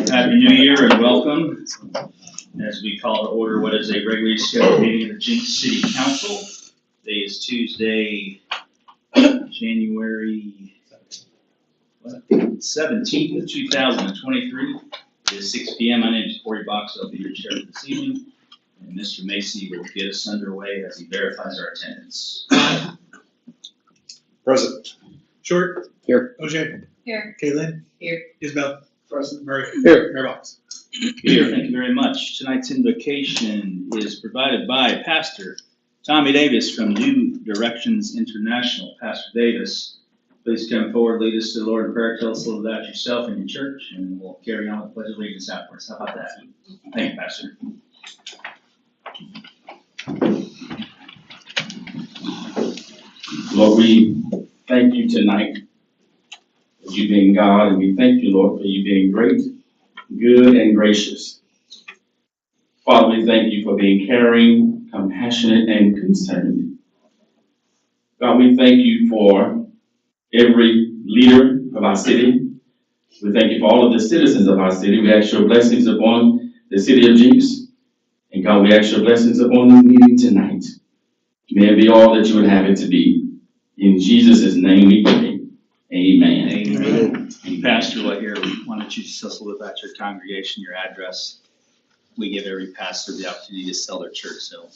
Happy New Year and welcome. As we call to order what is a regularly scheduled meeting of the Jenks City Council. Today is Tuesday, January 17th of 2023. It is 6 p.m. My name is Corey Box. I'll be your chair this evening. And Mr. Macy will get us underway as he verifies our attendance. Present. Short. Here. OJ. Here. Caitlin. Here. Isabel. Present. Murray. Here. Mayor Box. Here, thank you very much. Tonight's invocation is provided by Pastor Tommy Davis from New Directions International. Pastor Davis, please come forward, lead us to the Lord in prayer, tell us a little about yourself and your church, and we'll carry on with the Pledge of Allegiance afterwards. How about that? Thank you, Pastor. Lord, we thank you tonight for you being God, and we thank you, Lord, for you being great, good, and gracious. Father, we thank you for being caring, compassionate, and concerned. God, we thank you for every leader of our city. We thank you for all of the citizens of our city. We ask your blessings upon the city of Jenks. And God, we ask your blessings upon this meeting tonight. May it be all that you would have it to be. In Jesus' name we pray. Amen. Amen. Pastor, why don't you tell us a little about your congregation, your address? We give every pastor the opportunity to sell their church, so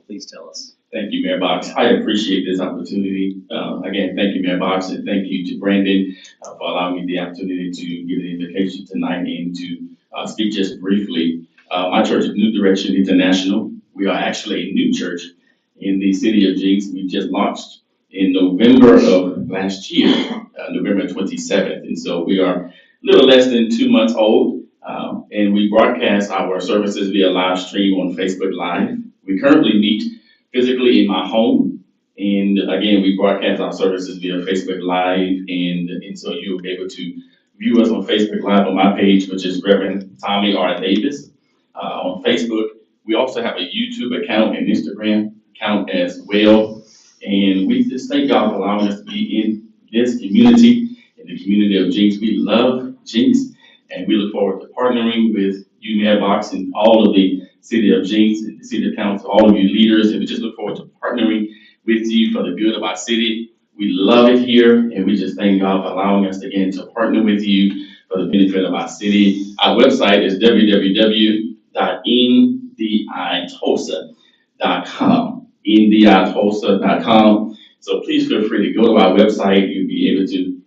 please tell us. Thank you, Mayor Box. I appreciate this opportunity. Again, thank you, Mayor Box, and thank you to Brandon for allowing me the opportunity to give an invitation tonight and to speak just briefly. My church is New Direction International. We are actually a new church in the city of Jenks. We just launched in November of last year, November 27th. And so we are a little less than 2 months old, and we broadcast our services via live stream on Facebook Live. We currently meet physically in my home, and again, we broadcast our services via Facebook Live, and so you'll be able to view us on Facebook Live on my page, which is Reverend Tommy R. Davis on Facebook. We also have a YouTube account and Instagram account as well. And we just thank God for allowing us to be in this community, in the community of Jenks. We love Jenks, and we look forward to partnering with you, Mayor Box, and all of the city of Jenks and the city council, all of you leaders, and we just look forward to partnering with you for the good of our city. We love it here, and we just thank God for allowing us again to partner with you for the benefit of our city. Our website is www.nditulsa.com. nditulsa.com. So please feel free to go to our website. You'll be able to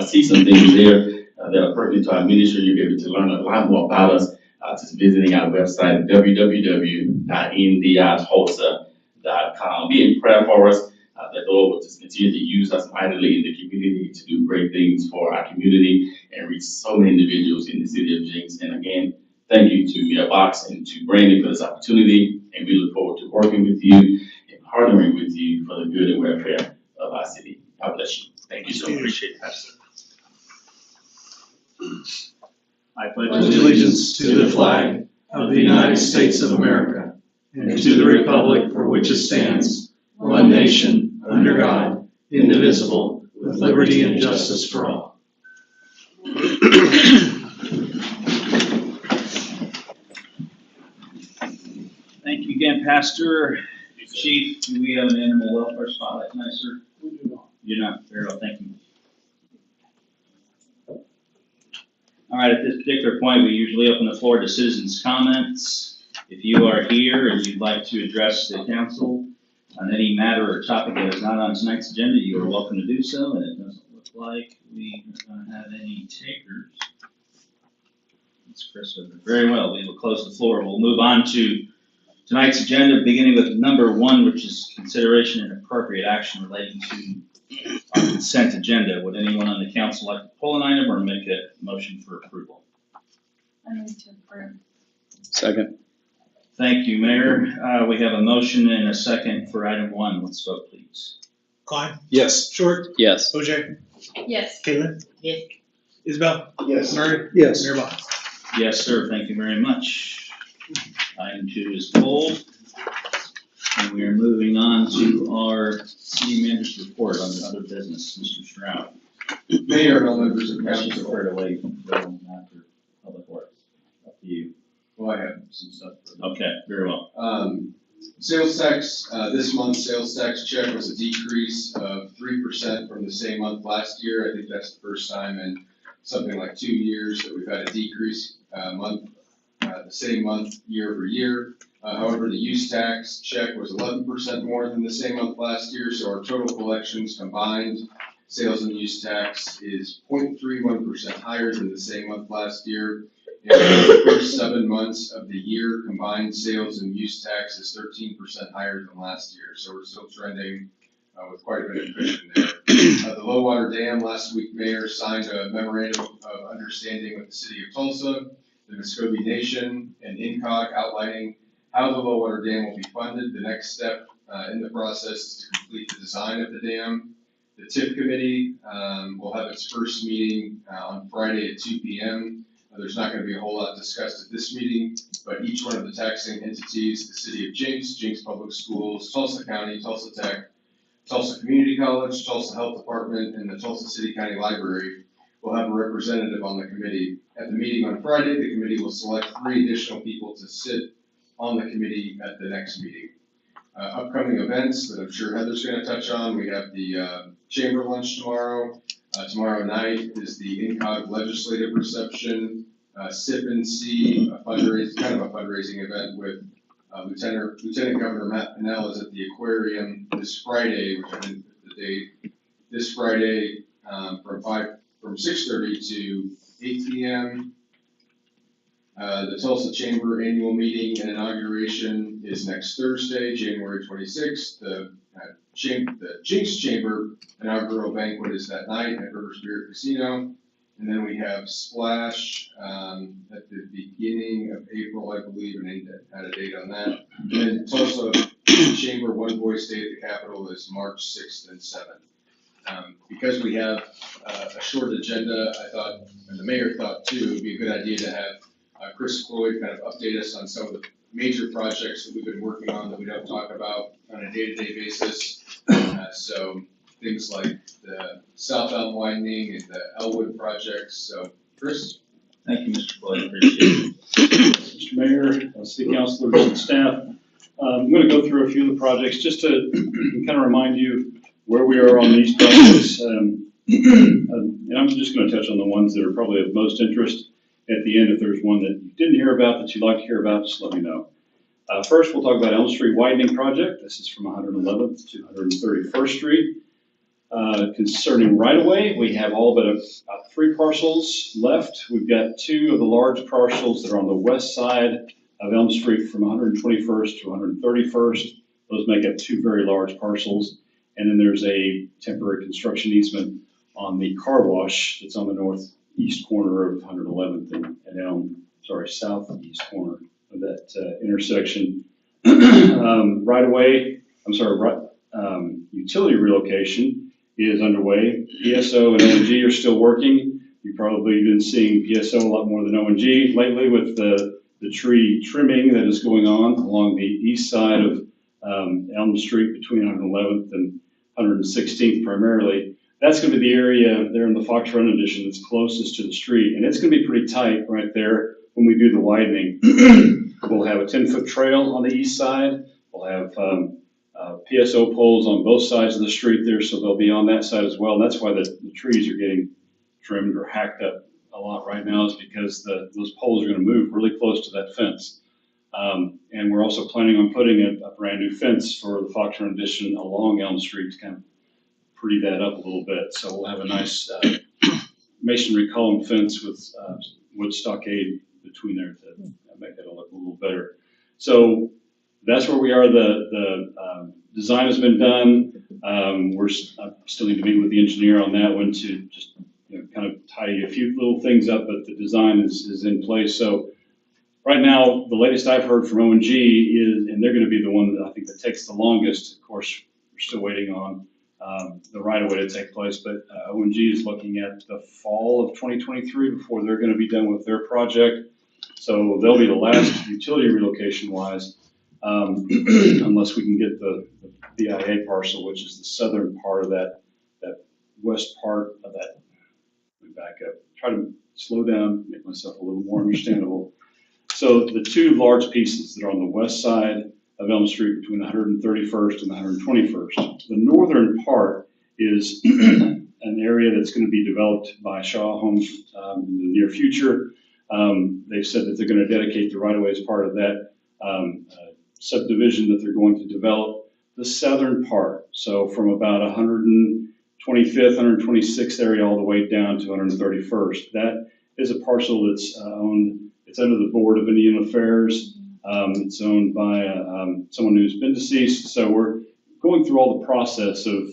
see some things there that are pertinent to our ministry. You'll be able to learn a lot more about us just visiting our website, www.nditulsa.com. Be in prayer for us that the Lord will just continue to use us mightily in the community to do great things for our community and reach so many individuals in the city of Jenks. And again, thank you to Mayor Box and to Brandon for this opportunity. And we look forward to working with you and partnering with you for the good and welfare of our city. God bless you. Thank you so much. Appreciate it, Pastor. I pledge Allegiance to the flag of the United States of America and to the republic for which it stands, one nation, under God, indivisible, with liberty and justice for all. Thank you again, Pastor. Chief, do we have an animal welfare spotlight tonight, sir? We do not. You're not. Very well, thank you. All right, at this particular point, we usually open the floor to citizens' comments. If you are here and you'd like to address the council on any matter or topic that is not on tonight's agenda, you are welcome to do so, and it doesn't look like we are going to have any takers. That's Chris over. Very well, we will close the floor. We'll move on to tonight's agenda, beginning with number 1, which is consideration and appropriate action relating to our consent agenda. Would anyone on the council like to pull an item or make a motion for approval? I move to approve. Second. Thank you, Mayor. We have a motion and a second for item 1. Let's vote, please. Klein. Yes. Short. Yes. OJ. Yes. Caitlin. Yes. Isabel. Yes. Murray. Yes. Mayor Box. Yes, sir. Thank you very much. Item 2 is pulled. And we are moving on to our city manager's report on the other business. Mr. Stroud. Mayor and all members of Let's just council. refer to wait until after public works. Oh, I have some stuff. Okay, very well. Sales tax, this month's sales tax check was a decrease of 3% from the same month last year. I think that's the first time in something like 2 years that we've had a decrease the same month year over year. However, the use tax check was 11% more than the same month last year, so our total collections combined, sales and use tax is 0.31% higher than the same month last year. And for the first 7 months of the year, combined sales and use tax is 13% higher than last year. So we're still trending with quite a bit of cushion there. The low water dam, last week, Mayor signed a memorandum of understanding with the city of Tulsa, the Muscogee Nation, and INCOG outlining how the low water dam will be funded. The next step in the process is to complete the design of the dam. The TIF committee will have its first meeting on Friday at 2 p.m. There's not going to be a whole lot discussed at this meeting, but each one of the taxing entities, the city of Jenks, Jenks Public Schools, Tulsa County, Tulsa Tech, Tulsa Community College, Tulsa Health Department, and the Tulsa City County Library will have a representative on the committee. At the meeting on Friday, the committee will select 3 additional people to sit on the committee at the next meeting. Upcoming events that I'm sure Heather's going to touch on, we have the chamber lunch tomorrow. Tomorrow night is the INCOG legislative reception, Sip and See, kind of a fundraising event with Lieutenant Governor Matt Pinnell is at the aquarium this Friday, which I didn't put the date, this Friday from 6:30 to 8 p.m. The Tulsa Chamber annual meeting and inauguration is next Thursday, January 26th. The Jenks Chamber inaugural banquet is that night at River Spirit Casino. And then we have Splash at the beginning of April, I believe, and I had a date on that. And then Tulsa Chamber One Voice Day at the Capitol is March 6th and 7th. Because we have a short agenda, I thought, and the mayor thought too, it would be a good idea to have Chris Floyd kind of update us on some of the major projects that we've been working on that we don't talk about on a day-to-day basis. So things like the South Elm widening and the Elwood projects. So, Chris? Thank you, Mr. Floyd, appreciate it. Mr. Mayor, City Councilors, and staff. I'm going to go through a few of the projects just to kind of remind you where we are on these projects. And I'm just going to touch on the ones that are probably of most interest. At the end, if there's one that you didn't hear about that you'd like to hear about, just let me know. First, we'll talk about Elm Street widening project. This is from 111th to 131st Street. Concerning right-of-way, we have all but 3 parcels left. We've got 2 of the large parcels that are on the west side of Elm Street from 121st to 131st. Those make up 2 very large parcels. And then there's a temporary construction easement on the car wash that's on the northeast corner of 111th and Elm, southeast corner of that intersection. Utility relocation is underway. PSO and O&G are still working. You've probably been seeing PSO a lot more than O&G lately with the tree trimming that is going on along the east side of Elm Street between 111th and 116th primarily. That's going to be the area there in the Fox Run addition that's closest to the street, and it's going to be pretty tight right there when we do the widening. We'll have a 10-foot trail on the east side. We'll have PSO poles on both sides of the street there, so they'll be on that side as well. That's why the trees are getting trimmed or hacked up a lot right now, is because those poles are going to move really close to that fence. And we're also planning on putting a brand new fence for the Fox Run addition along Elm Street to kind of pretty that up a little bit. So we'll have a nice masonry column fence with wood stockade between there to make it look a little better. So that's where we are. The design has been done. I still need to meet with the engineer on that one to just kind of tidy a few little things up, but the design is in place. So right now, the latest I've heard from O&G is, and they're going to be the one that I think that takes the longest. Of course, we're still waiting on the right-of-way to take place, but O&G is looking at the fall of 2023 before they're going to be done with their project. So they'll be the last utility relocation-wise, unless we can get the BIA parcel, which is the southern part of that west part of that. Let me back up. Try to slow down, make myself a little more understandable. So the two large pieces that are on the west side of Elm Street between 131st and 121st. The northern part is an area that's going to be developed by Shaw Homes in the near future. They've said that they're going to dedicate the right-of-way as part of that subdivision that they're going to develop. The southern part, so from about 125th, 126th area all the way down to 131st. That is a parcel that's owned, it's under the Board of Indian Affairs. It's owned by someone who's been deceased. So we're going through all the process of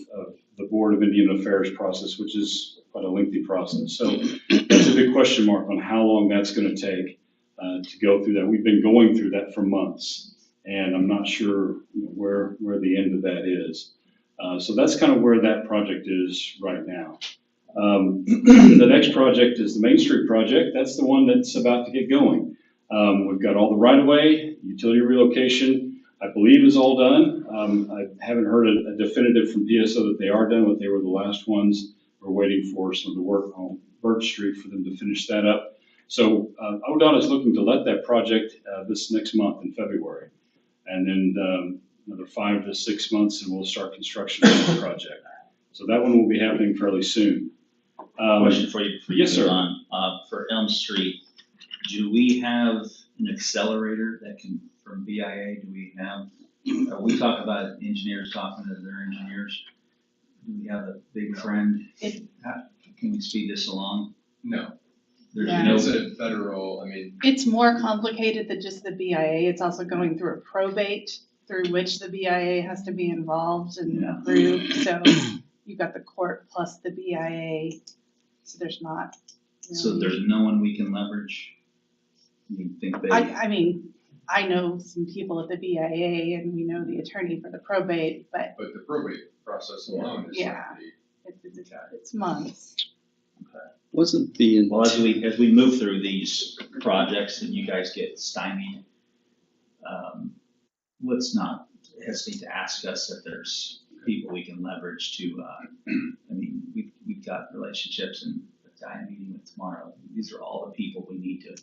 the Board of Indian Affairs process, which is quite a lengthy process. So there's a big question mark on how long that's going to take to go through that. We've been going through that for months, and I'm not sure where the end of that is. So that's kind of where that project is right now. The next project is the Main Street project. That's the one that's about to get going. We've got all the right-of-way, utility relocation, I believe is all done. I haven't heard a definitive from PSO that they are done, but they were the last ones. We're waiting for some of the work on Birch Street for them to finish that up. So ODOT is looking to let that project this next month in February. And then another 5 to 6 months and we'll start construction on the project. So that one will be happening fairly soon. Question for you, Yes, sir. Don. For Elm Street, do we have an accelerator that can, from BIA, do we have, we talk about engineers talking to their engineers. Do we have a big friend? Can we speed this along? No, There's Yeah. no, it's a federal, I mean, It's more complicated than just the BIA. It's also going through a probate through which the BIA has to be involved and Yeah. approved. So you've got the court plus the BIA. So there's not. so really- there's no one we can leverage? You think they, I mean, I know some people at the BIA and we know the attorney for the probate, but but the probate process alone is Yeah. lengthy. it's months. Wasn't the, well, as we move through these projects and you guys get stymied, let's not hesitate to ask us if there's people we can leverage to, I mean, we've got relationships and the guy I'm meeting with tomorrow, these are all the people we need to,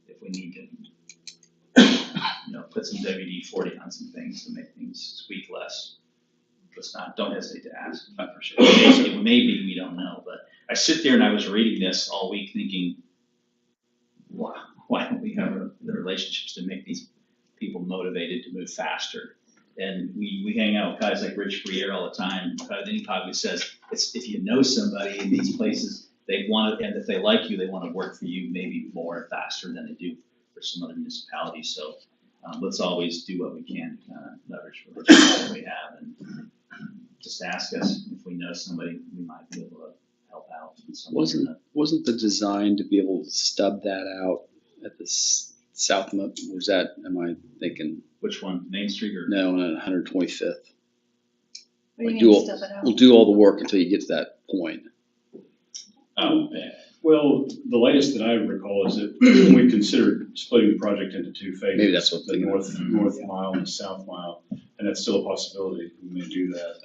if we need to, put some WD-40 on some things to make things squeak less. Don't hesitate to ask. For sure. Maybe we don't know, but I sit there and I was reading this all week thinking, why don't we have the relationships to make these people motivated to move faster? And we hang out with guys like Rich Briere all the time. Then he probably says, it's if you know somebody in these places, they want to, and if they like you, they want to work for you maybe more and faster than they do for some other municipalities. So let's always do what we can to kind of leverage the relationships that we have, and just ask us if we know somebody we might be able to help out. in some way or another. wasn't the design to be able to stub that out at the south, was that, am I thinking, Which one, Main Street or? no, on 125th? What do you Like mean, do all- stuff it out? We'll do all the work until you get to that point. Oh, Well, the latest that I recall is that we considered splitting the project into two phases. Maybe that's what I'm The thinking of. north mile and the south mile, and that's still a possibility. We may do that,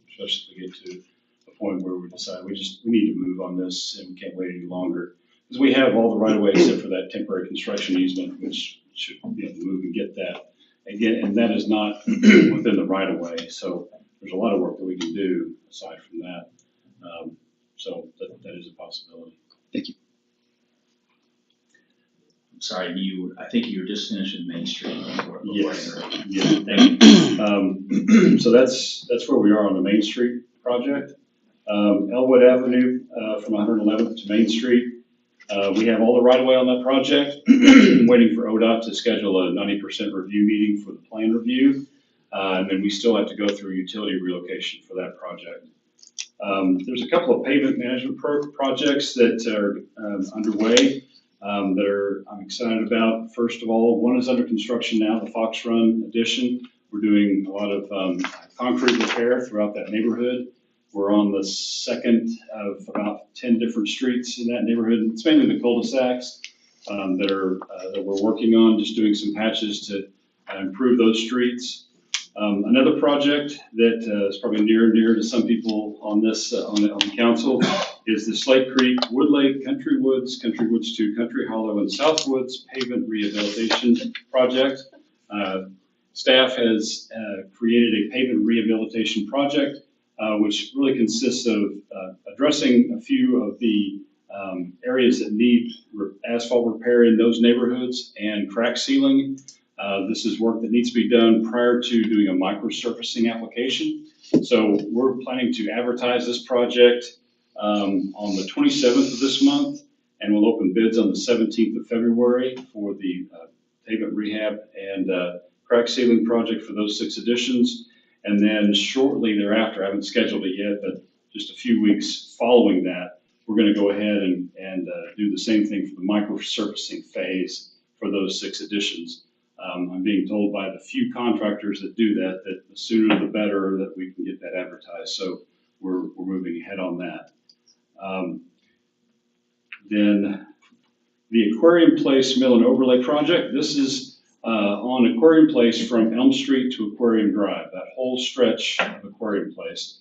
especially if we get to a point where we decide we need to move on this and we can't wait any longer. Because we have all the right of way except for that temporary construction easement, which should be able to move and get that. Again, and that is not within the right of way, so there's a lot of work that we can do aside from that. So that is a possibility. I'm sorry, I think you were just finishing Main Street. Yes. Right? Yeah. Thank you. So that's where we are on the Main Street project. Elwood Avenue, from 111th to Main Street. We have all the right of way on that project. I'm waiting for ODOT to schedule a 90% review meeting for the plan review. And then we still have to go through utility relocation for that project. There's a couple of pavement management projects that are underway that I'm excited about. First of all, one is under construction now, the Fox Run addition. We're doing a lot of concrete repair throughout that neighborhood. We're on the second of about 10 different streets in that neighborhood. It's mainly the cul-de-sacs that we're working on, just doing some patches to improve those streets. Another project that is probably near and dear to some people on this on the council is the Slate Creek, Wood Lake, Country Woods 2, Country Hollow, and South Woods pavement rehabilitation project. Staff has created a pavement rehabilitation project, which really consists of addressing a few of the areas that need asphalt repair in those neighborhoods and crack sealing. This is work that needs to be done prior to doing a microsurfacing application. So we're planning to advertise this project on the 27th of this month, and we'll open bids on the 17th of February for the pavement rehab and crack sealing project for those 6 additions. And then shortly thereafter, I haven't scheduled it yet, but just a few weeks following that, we're going to go ahead and do the same thing for the microsurfacing phase for those 6 additions. I'm being told by the few contractors that do that the sooner the better that we can get that advertised. So we're moving ahead on that. Then the Aquarium Place Mill and Overlay project. This is on Aquarium Place from Elm Street to Aquarium Drive, that whole stretch of Aquarium Place.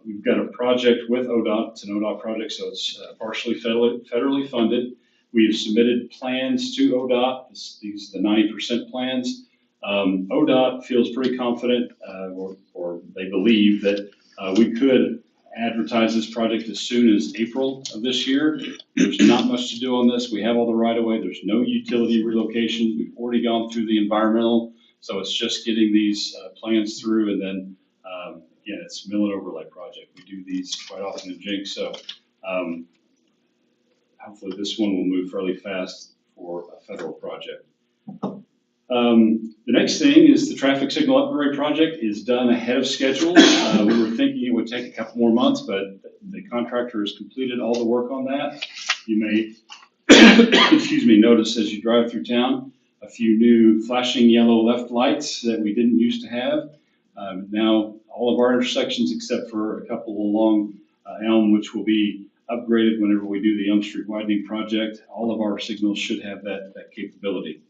We've got a project with ODOT. It's an ODOT project, so it's partially federally funded. We've submitted plans to ODOT. These are the 90% plans. ODOT feels pretty confident, or they believe that we could advertise this project as soon as April of this year. There's not much to do on this. We have all the right of way. There's no utility relocation. We've already gone through the environmental, so it's just getting these plans through, and then again, it's mill and overlay project. We do these quite often in Jenks, so hopefully this one will move fairly fast for a federal project. The next thing is the traffic signal upgrade project is done ahead of schedule. We were thinking it would take a couple more months, but the contractor has completed all the work on that. You may, excuse me, notice as you drive through town, a few new flashing yellow left lights that we didn't used to have. Now, all of our intersections, except for a couple along Elm, which will be upgraded whenever we do the Elm Street widening project, all of our signals should have that capability.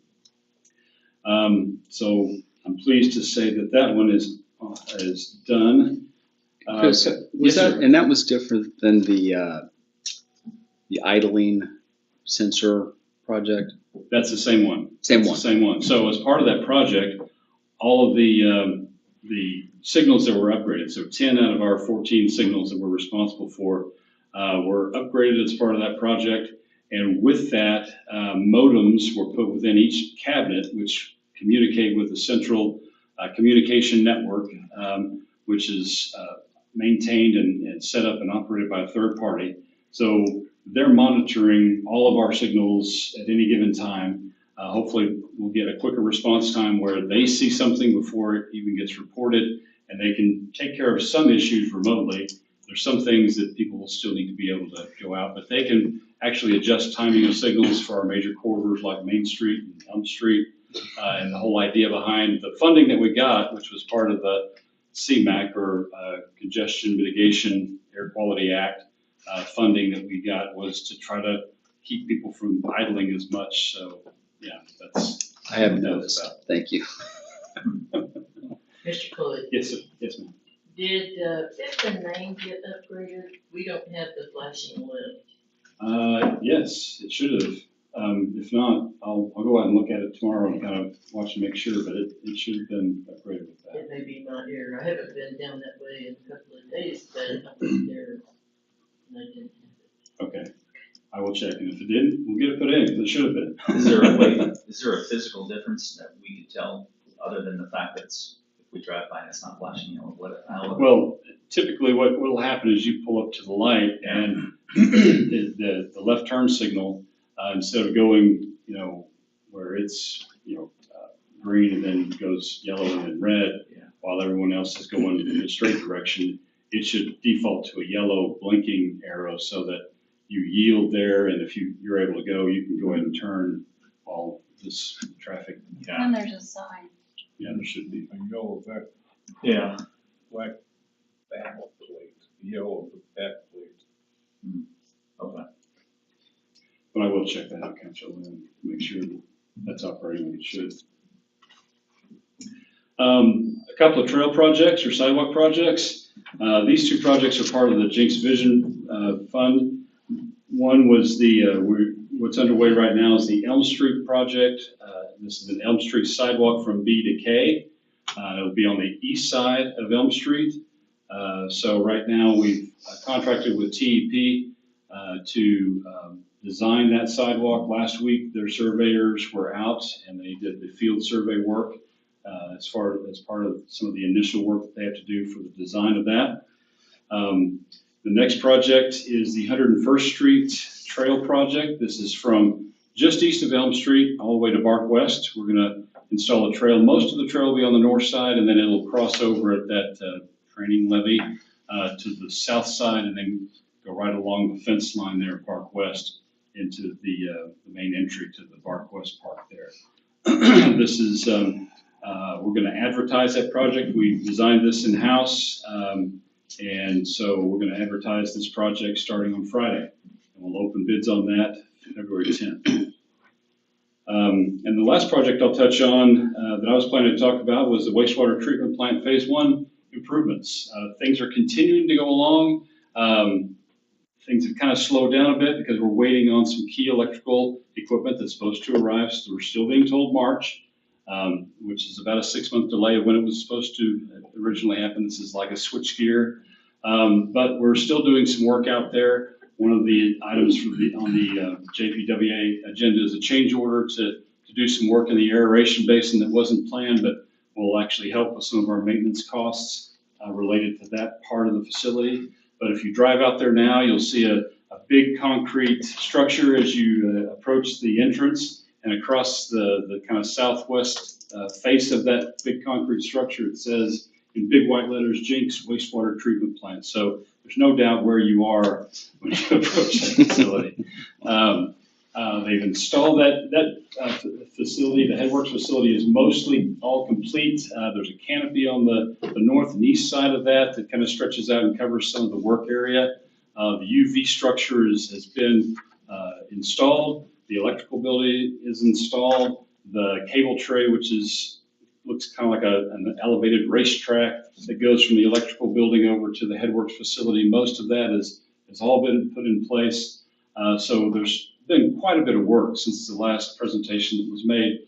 So I'm pleased to say that one is done. Chris, was that, and that was different than the idling sensor project? That's the same one. Same one. Same one. So as part of that project, all of the signals that were upgraded, so 10 out of our 14 signals that we're responsible for were upgraded as part of that project. And with that, modems were put within each cabinet, which communicate with the central communication network, which is maintained and set up and operated by a third party. So they're monitoring all of our signals at any given time. Hopefully we'll get a quicker response time where they see something before it even gets reported, and they can take care of some issues remotely. There's some things that people will still need to be able to go out, but they can actually adjust timing of signals for our major corridors like Main Street and Elm Street. And the whole idea behind the funding that we got, which was part of the CMAQ, or Congestion Mitigation Air Quality Act funding that we got, was to try to keep people from idling as much. So yeah, that's. I haven't noticed. Thank you. Mr. Cooley, Yes, sir. Yes, ma'am. did Fifth and Main get upgraded? We don't have the flashing light. Yes, it should have. If not, I'll go out and look at it tomorrow and kind of watch and make sure, but it should have been upgraded with that. It may be my error. I haven't been down that way in a couple of days, but I was there and I didn't have it. Okay, I will check, and if it didn't, we'll get it put in, because it should have been. Is there a physical difference that we could tell, other than the fact that if we drive by and it's not flashing yellow? Well, typically what will happen is you pull up to the light, and the left turn signal, instead of going, where it's, green and then goes yellow and then red, while everyone else is going in a straight direction, it should default to a yellow blinking arrow so that you yield there, and if you're able to go, you can go ahead and turn while this traffic. And there's a sign. Yeah, there should be. Yellow back, Yeah. black back plate, yellow back plate. Okay. But I will check that out, Council, and make sure that's operating like it should. A couple of trail projects or sidewalk projects. These two projects are part of the Jenks Vision fund. One was what's underway right now is the Elm Street project. This is an Elm Street sidewalk from B to K. It'll be on the east side of Elm Street. So right now we've contracted with TEP to design that sidewalk. Last week, their surveyors were out and they did the field survey work as part of some of the initial work that they have to do for the design of that. The next project is the 101st Street Trail project. This is from just east of Elm Street all the way to Bark West. We're going to install a trail. Most of the trail will be on the north side, and then it'll cross over at that training levee to the south side, and then go right along the fence line there at Bark West into the main entry to the Bark West Park there. This is, we're going to advertise that project. We designed this in-house, and so we're going to advertise this project starting on Friday. And we'll open bids on that February 10th. And the last project I'll touch on that I was planning to talk about was the wastewater treatment plant phase 1 improvements. Things are continuing to go along. Things have kind of slowed down a bit because we're waiting on some key electrical equipment that's supposed to arrive. So we're still being told March, which is about a 6-month delay of when it was supposed to originally happen. This is like a switchgear, but we're still doing some work out there. One of the items on the JPWA agenda is a change order to do some work in the aeration basin that wasn't planned, but will actually help with some of our maintenance costs related to that part of the facility. But if you drive out there now, you'll see a big concrete structure as you approach the entrance, and across the kind of southwest face of that big concrete structure, it says in big white letters, Jenks wastewater treatment plant. So there's no doubt where you are when you approach that facility. They've installed that facility. The headworks facility is mostly all complete. There's a canopy on the north and east side of that kind of stretches out and covers some of the work area. The UV structure has been installed. The electrical building is installed. The cable tray, which looks kind of like an elevated racetrack that goes from the electrical building over to the headworks facility. Most of that has all been put in place. So there's been quite a bit of work since the last presentation that was made.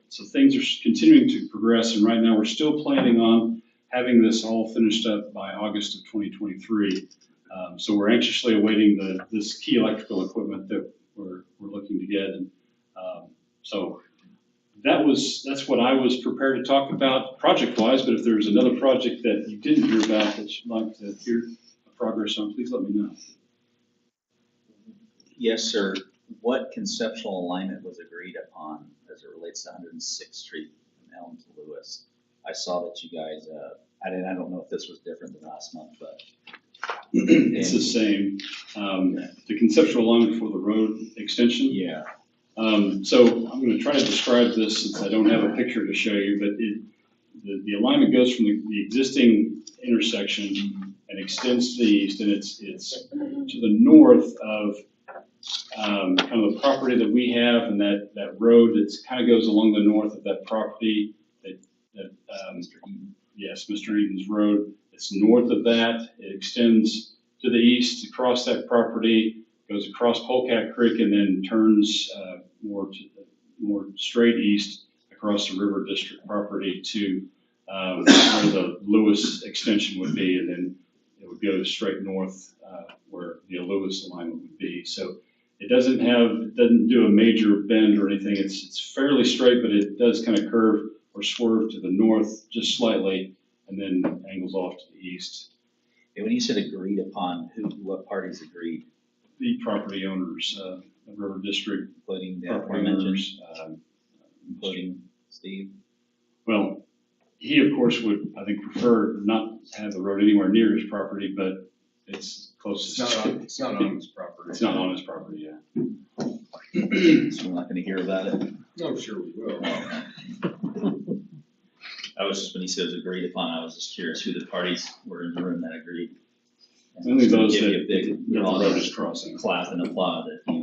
So things are continuing to progress, and right now we're still planning on having this all finished up by August of 2023. So we're anxiously awaiting this key electrical equipment that we're looking to get. And so that's what I was prepared to talk about project-wise, but if there's another project that you didn't hear about that you'd like to hear progress on, please let me know. Yes, sir. What conceptual alignment was agreed upon as it relates to 106th Street from Elm to Lewis? I saw that you guys, I don't know if this was different than last month, but. It's the same. The conceptual alignment for the road extension. Yeah. So I'm going to try to describe this since I don't have a picture to show you, but the alignment goes from the existing intersection and extends to the east, and it's to the north of kind of the property that we have, and that road that kind of goes along the north of that property. Mr. Eden. Yes, Mr. Eden's Road. It's north of that. It extends to the east across that property, goes across Polecat Creek, and then turns more straight east across the River District property to where the Lewis extension would be, and then it would go straight north where the Lewis alignment would be. So it doesn't do a major bend or anything. It's fairly straight, but it does kind of curve or swerve to the north just slightly, and then angles off to the east. And when you said agreed upon, what parties agreed? The property owners, the River District, including the property owners, including Steve. Well, he of course would, I think, prefer not to have the road anywhere near his property, but it's closest. It's not on his property. It's not on his property, yeah. So we're not going to hear about it. No, sure we will. I was just, when he says agreed upon, I was just curious who the parties were in the room that agreed. And Only those give that you a big the road is crossing. clap and applaud that he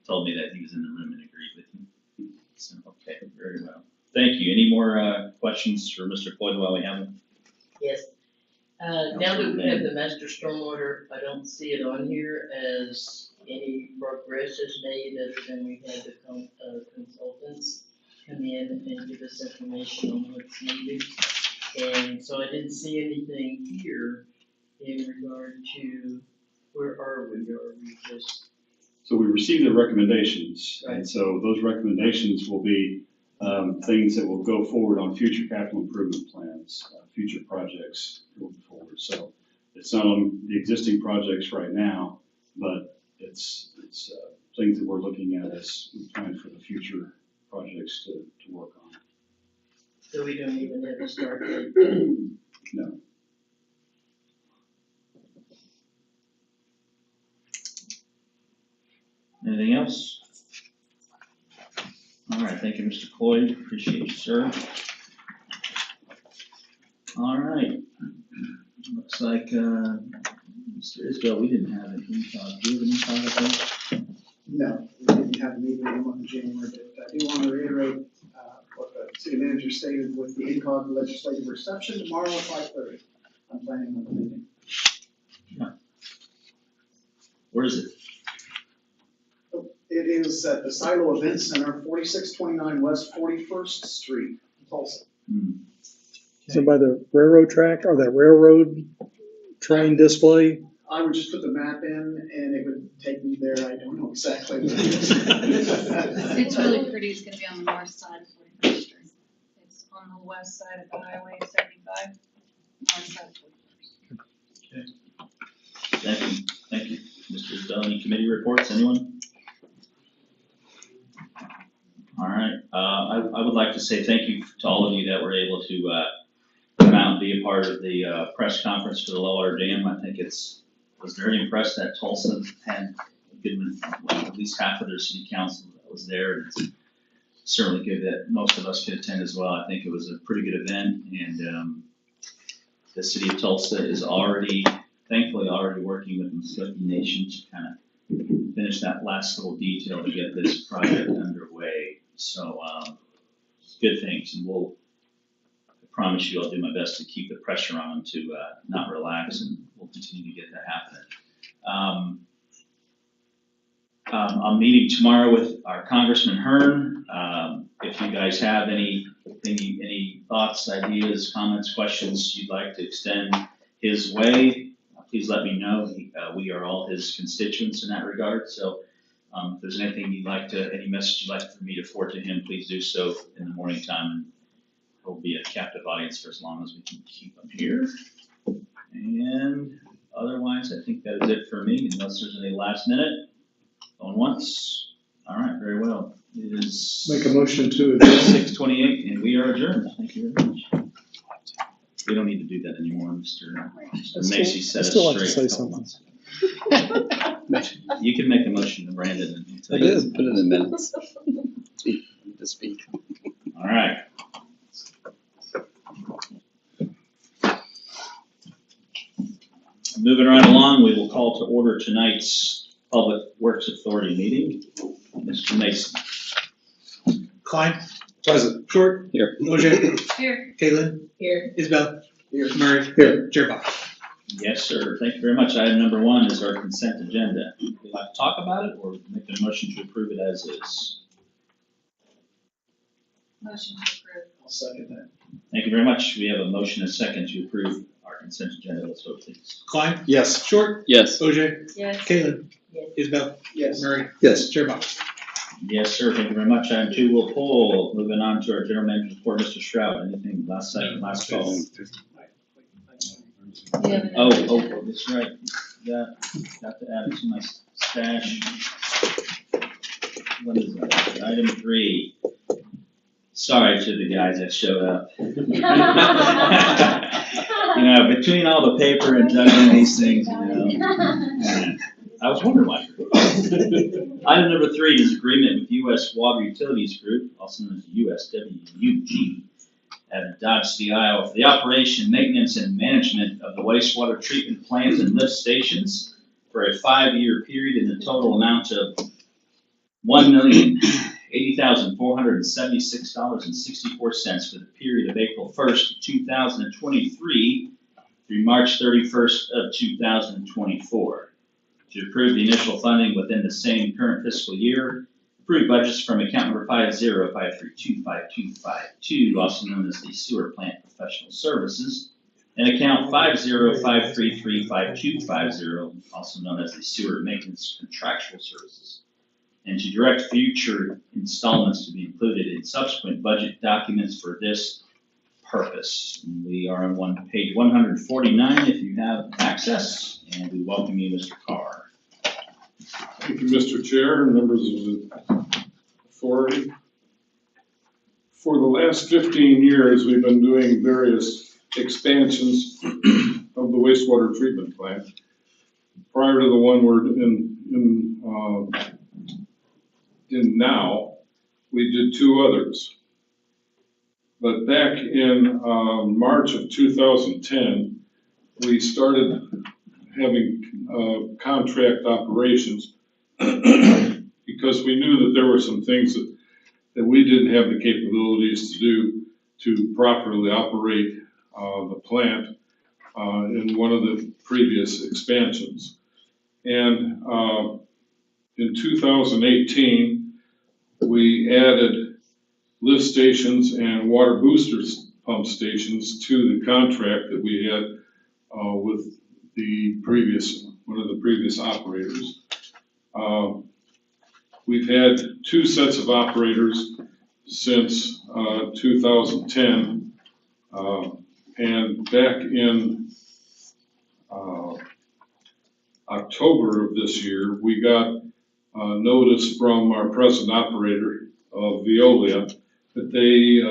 told me that he was in the room and agreed with me. So, okay, very well. Thank you. Any more questions for Mr. Floyd while we have him? Yes. Now that we have the master stormwater, I don't see it on here as any progress is made other than we had the consultants come in and give us information on what's needed. And so I didn't see anything here in regard to, where are we? Are we just, So we received the recommendations, Right. and so those recommendations will be things that will go forward on future capital improvement plans, future projects going forward. So it's not on the existing projects right now, but it's things that we're looking at as we plan for the future projects to work on. so we don't even have a start date? No. Anything else? All right, thank you, Mr. Cloyd, appreciate you, sir. All right, looks like, Mr. Isbell, we didn't have an ECOG, do you have an ECOG update? No, we didn't have a meeting in the month of January, but I do want to reiterate what the city manager stated with the INCOG legislative reception tomorrow at 5:30. I'm planning on the meeting. Where is it? It is at the Silo Event Center, 4629 West 41st Street, Tulsa. So by the railroad track or that railroad train display? I would just put the map in and it would take me there. I don't know exactly. It's really pretty. It's gonna be on the north side of 41st Street. It's on the west side of Highway 75, north side of 41st. Thank you, Mr. Isbell, any committee reports, anyone? All right, I would like to say thank you to all of you that were able to come out and be a part of the press conference for the Lower Dam. I think was very impressed that Tulsa had at least half of their city council that was there. And it's certainly good that most of us could attend as well. I think it was a pretty good event, and the city of Tulsa is thankfully already working with the Muscogee Nation to kind of finish that last little detail to get this project underway. So good things, and I promise you I'll do my best to keep the pressure on them to not relax, and we'll continue to get that happening. I'm meeting tomorrow with our Congressman Hearn. If you guys have any thoughts, ideas, comments, questions you'd like to extend his way, please let me know. We are all his constituents in that regard. So if there's anything any message you'd like for me to forward to him, please do so in the morning time. He'll be a captive audience for as long as we can keep him here. And otherwise, I think that is it for me, unless there's any last minute. Going once. All right, very well. It is Make a motion to adjourn. 6:28, and we are adjourned. Thank you very much. We don't need to do that anymore, Mr. Macy said it like to straight. say something. You can make a motion to Brandon. And he'll tell I you. did, put it in minutes. To speak. All right. Moving right along, we will call to order tonight's Public Works Authority meeting. Mr. Mason. Klein, Present. Short. Here. OJ, Here. Caitlin, Here. Isbell, Here. Murray, Here. Chair Box. Yes, sir. Thank you very much. Item number 1 is our consent agenda. Would you like to talk about it or make a motion to approve it as is? Motion to approve. I'll second that. Thank you very much. We have a motion and a second to approve our consent agenda. Let's vote, please. Klein, Yes. Short, Yes. OJ, Yes. Caitlin, Yes. Isbell, Yes. Murray, Yes. Chair Box. Yes, sir. Thank you very much. Item 2 will pull. Moving on to our general manager's report, Mr. Stroud. Anything last call? You have an Oh, agenda. that's right. Got to add it to my stash. What is that? Item 3. Sorry to the guys that showed up. Between all the paper and juggling these things, I was wondering why. Item number 3 is agreement with U.S. Water Utilities Group, also known as USWUG, at Dodge City, Iowa, for the operation, maintenance, and management of the wastewater treatment plants and lift stations for a 5-year period in the total amount of $1,080,476.64 for the period of April 1st, 2023 through March 31st of 2024. To approve the initial funding within the same current fiscal year, approve budgets from account number 5053252252, also known as the Sewer Plant Professional Services, and account 5053355250, also known as the Sewer Maintenance Contractual Services, and to direct future installments to be included in subsequent budget documents for this purpose. And we are on page 149 if you have access, and we welcome you, Mr. Carr. Thank you, Mr. Chair and members of the authority. For the last 15 years, we've been doing various expansions of the wastewater treatment plant. Prior to the one we're in now, we did 2 others. But back in March of 2010, we started having contract operations because we knew that there were some things that we didn't have the capabilities to do to properly operate the plant in one of the previous expansions. And in 2018, we added lift stations and water boosters pump stations to the contract that we had with one of the previous operators. We've had 2 sets of operators since 2010, and back in October of this year, we got notice from our present operator of Veolia that they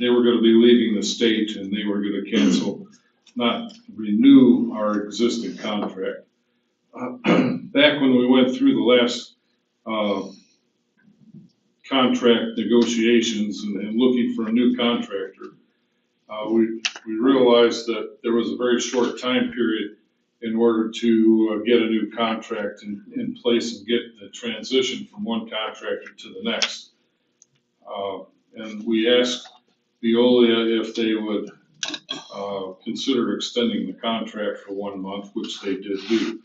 were going to be leaving the state and they were going to cancel, not renew our existing contract. Back when we went through the last contract negotiations and looking for a new contractor, we realized that there was a very short time period in order to get a new contract in place and get the transition from one contractor to the next. And we asked Veolia if they would consider extending the contract for 1 month, which they did do.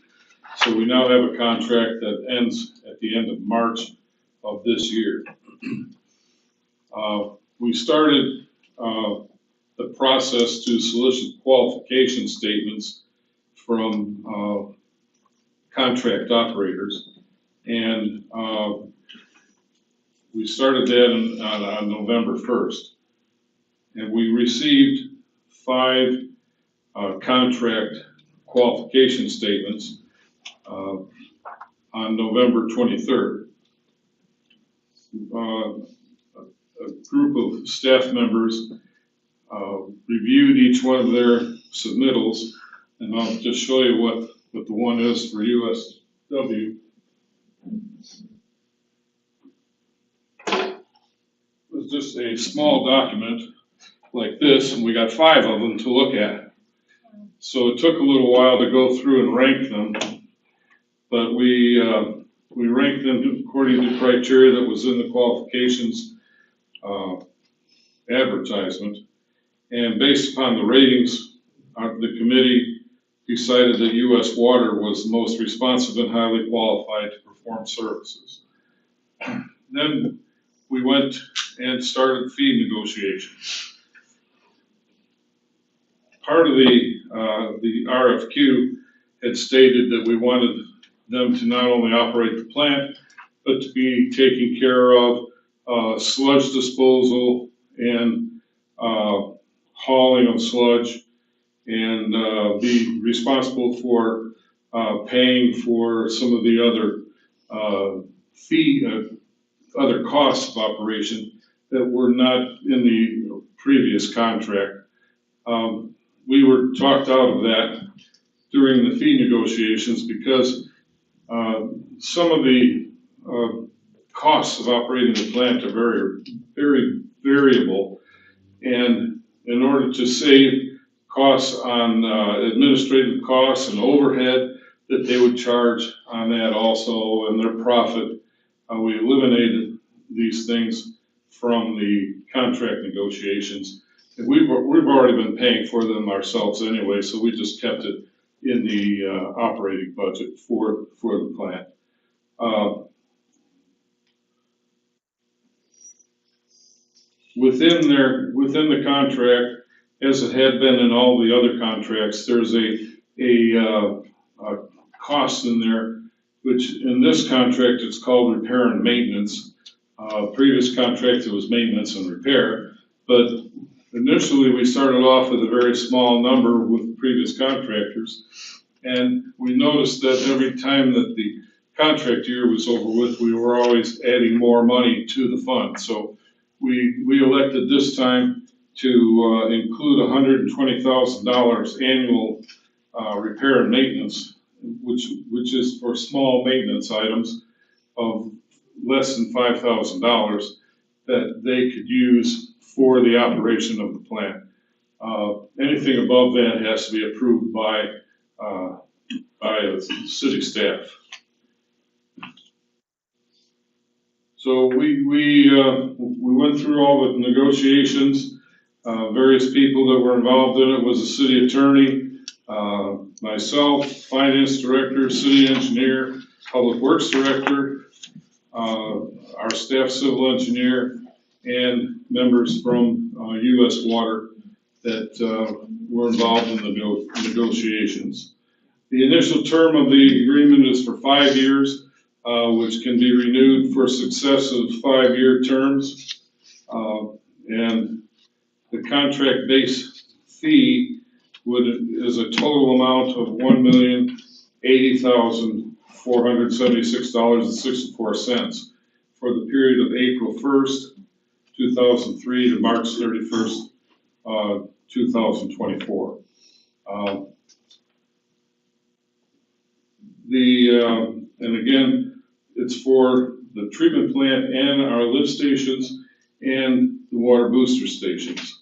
So we now have a contract that ends at the end of March of this year. We started the process to solicit qualification statements from contract operators, and we started that on November 1st. And we received 5 contract qualification statements on November 23rd. A group of staff members reviewed each one of their submittals, and I'll just show you what the one is for USW. It was just a small document like this, and we got 5 of them to look at. So it took a little while to go through and rank them, but we ranked them according to criteria that was in the qualifications advertisement. And based upon the ratings, the committee decided that U.S. Water was the most responsive and highly qualified to perform services. Then we went and started fee negotiations. Part of the RFQ had stated that we wanted them to not only operate the plant, but to be taking care of sludge disposal and hauling of sludge, and be responsible for paying for some of the other costs of operation that were not in the previous contract. We were talked out of that during the fee negotiations because some of the costs of operating the plant are very, very variable, and in order to save costs on administrative costs and overhead that they would charge on that also, and their profit, we eliminated these things from the contract negotiations we've already been paying for them ourselves anyway, so we just kept it in the operating budget for the plant. Within the contract, as it had been in all the other contracts, there's a cost in there, which in this contract, it's called repair and maintenance. Previous contract, it was maintenance and repair, but initially, we started off with a very small number with previous contractors, and we noticed that every time that the contract year was over with, we were always adding more money to the fund. So we elected this time to include $120,000 annual repair and maintenance, which is for small maintenance items of less than $5,000 that they could use for the operation of the plant. Anything above that has to be approved by the city staff. So we went through all the negotiations. Various people that were involved in it was the city attorney, myself, finance director, city engineer, public works director, our staff civil engineer, and members from U.S. Water that were involved in the negotiations. The initial term of the agreement is for 5 years, which can be renewed for successive 5-year terms. And the contract base fee is a total amount of $1,080,476.64 for the period of April 1st, 2003 to March 31st, 2024. And again, it's for the treatment plant and our lift stations and the water booster stations.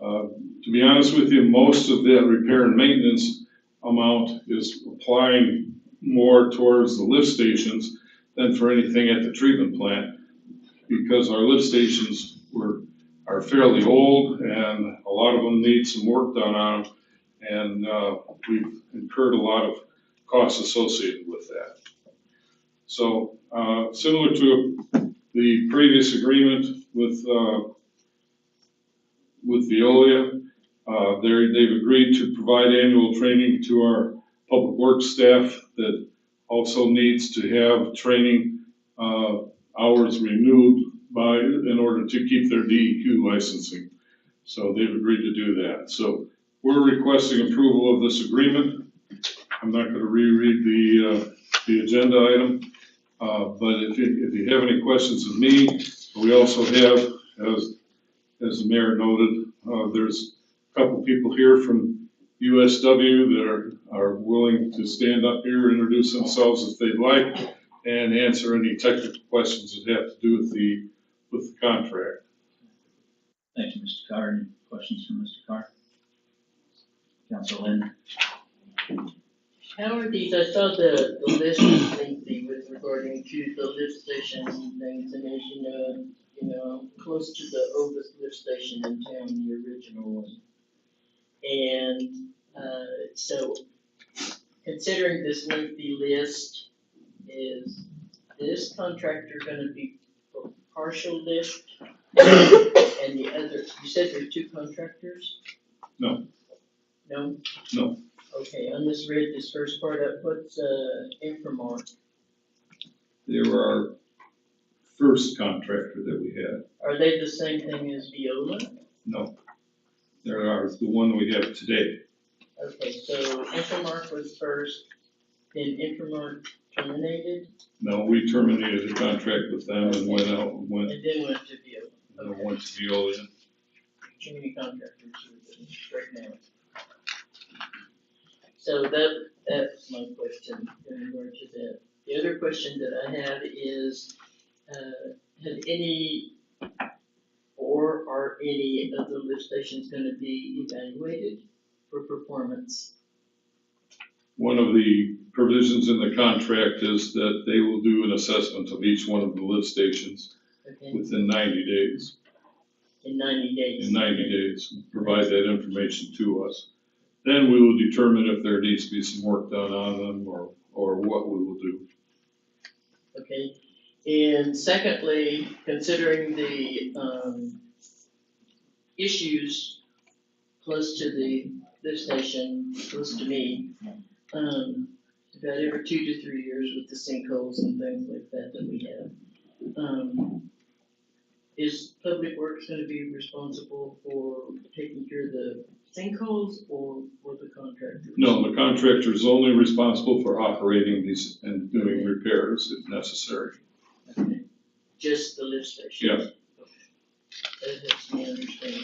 To be honest with you, most of that repair and maintenance amount is applying more towards the lift stations than for anything at the treatment plant, because our lift stations are fairly old and a lot of them need some work done on them, and we've incurred a lot of costs associated with that. So similar to the previous agreement with Veolia, they've agreed to provide annual training to our public works staff that also needs to have training hours renewed in order to keep their DEQ licensing. So they've agreed to do that. So we're requesting approval of this agreement. I'm not going to reread the agenda item, but if you have any questions of me, we also have, as the mayor noted, there's a couple people here from USW that are willing to stand up here, introduce themselves if they'd like, and answer any technical questions that have to do with the contract. Thank you, Mr. Carr. Any questions from Mr. Carr? Council Lynn? How are these, I saw the list was lengthy with regarding to the lift station things, and as you know, close to the oldest lift station in town, the original one. And so considering this lengthy list, is this contractor gonna be for partial lift? And the other, you said there are 2 contractors? No. No? No. Okay, on this red, this first part up, what's Inframark? They were our first contractor that we had. Are they the same thing as Viola? No. They're ours, the one we have today. Okay, so Inframark was first, then Inframark terminated, No, we terminated the contract with them and went out and and then went to Viola. went to Veolia. Too many contractors right now. So that's my question in regard to that. The other question that I have is, have any or are any of the lift stations gonna be evaluated for performance? One of the provisions in the contract is that they will do an assessment of each one of the lift stations Okay, within 90 days. in 90 days. in 90 days, provide that information to us. Then we will determine if there needs to be some work done on them or what we will do. Okay, and secondly, considering the, issues close to the lift station, close to me, about every 2 to 3 years with the sinkholes and things like that that we have. Is Public Works gonna be responsible for taking care of the sinkholes or the contractors? No, the contractor is only responsible for operating these and doing repairs if necessary. Okay. Just the lift station? Yeah. Okay. That helps me understand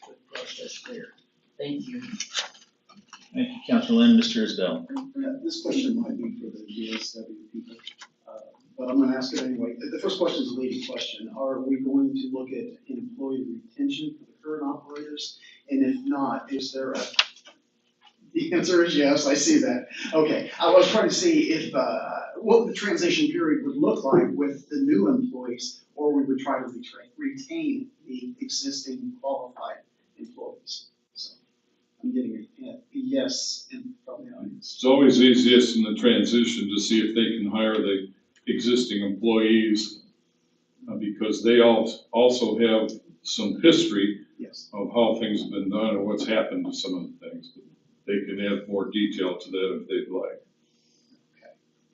the process there. Thank you. Thank you, Councilor Lynn. Mr. Isbell. This question might be for the GSW people, but I'm gonna ask it anyway. The first question is a leading question. Are we going to look at employee retention for the current operators? And if not, is there a, the answer is yes, I see that. Okay, I was trying to see if, what the transition period would look like with the new employees, or we would try to retain the existing qualified employees. So I'm getting a yes from the audience. It's always easiest in the transition to see if they can hire the existing employees because they also have some history Yes. of how things have been done and what's happened to some of the things. They can add more detail to that if they'd like.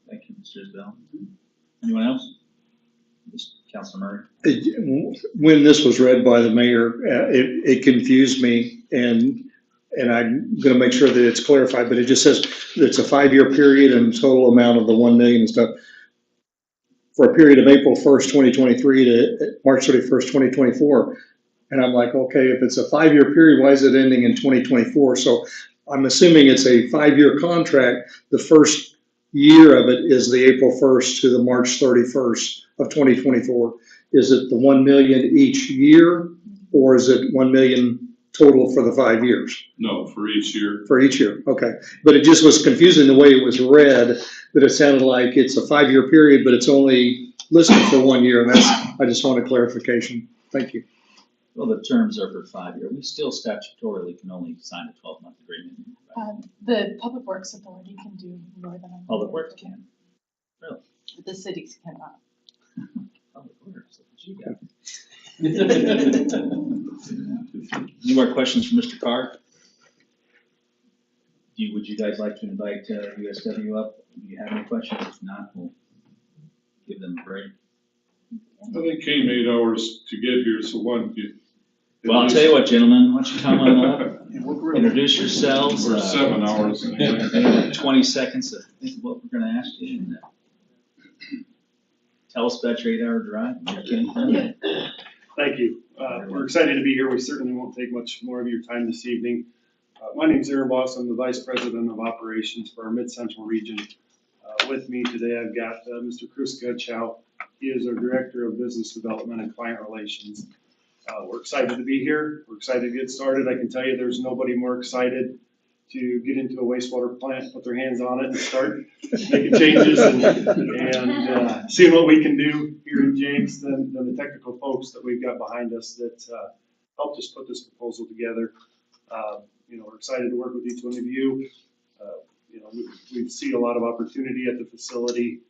Thank you, Mr. Isbell. Anyone else? Councilor Murray. When this was read by the mayor, it confused me, and I'm gonna make sure that it's clarified, but it just says it's a 5-year period and total amount of the 1 million and stuff for a period of April 1st, 2023 to March 31st, 2024. And I'm like, okay, if it's a 5-year period, why is it ending in 2024? So I'm assuming it's a 5-year contract. The first year of it is the April 1st to the March 31st of 2024. Is it the 1 million each year, or is it 1 million total for the 5 years? No, for each year. For each year, okay. But it just was confusing the way it was read, that it sounded like it's a 5-year period, but it's only listed for 1 year, and I just wanted clarification. Thank you. Well, the terms are for 5 years. We still statutorily can only sign a 12-month agreement. The Public Works Authority can do more than a. Public Works can. The cities cannot. Public Works, look what you got. Any more questions for Mr. Carr? Would you guys like to invite USW up? Do you have any questions? If not, we'll give them a break. They came 8 hours to get here, so why don't you? Well, I'll tell you what, gentlemen, why don't you come on up, introduce yourselves. For 7 hours. 20 seconds to think of what we're gonna ask you, and tell us about your 8-hour drive. Thank you. We're excited to be here. We certainly won't take much more of your time this evening. My name's Aaron Boss. I'm the Vice President of Operations for our Mid-Central region. With me today, I've got Mr. Chris Goodchow. He is our Director of Business Development and Client Relations. We're excited to be here. We're excited to get started. I can tell you there's nobody more excited to get into a wastewater plant, put their hands on it and start making changes and seeing what we can do here in Jenks than the technical folks that we've got behind us that helped us put this proposal together. We're excited to work with each one of you. We see a lot of opportunity at the facility.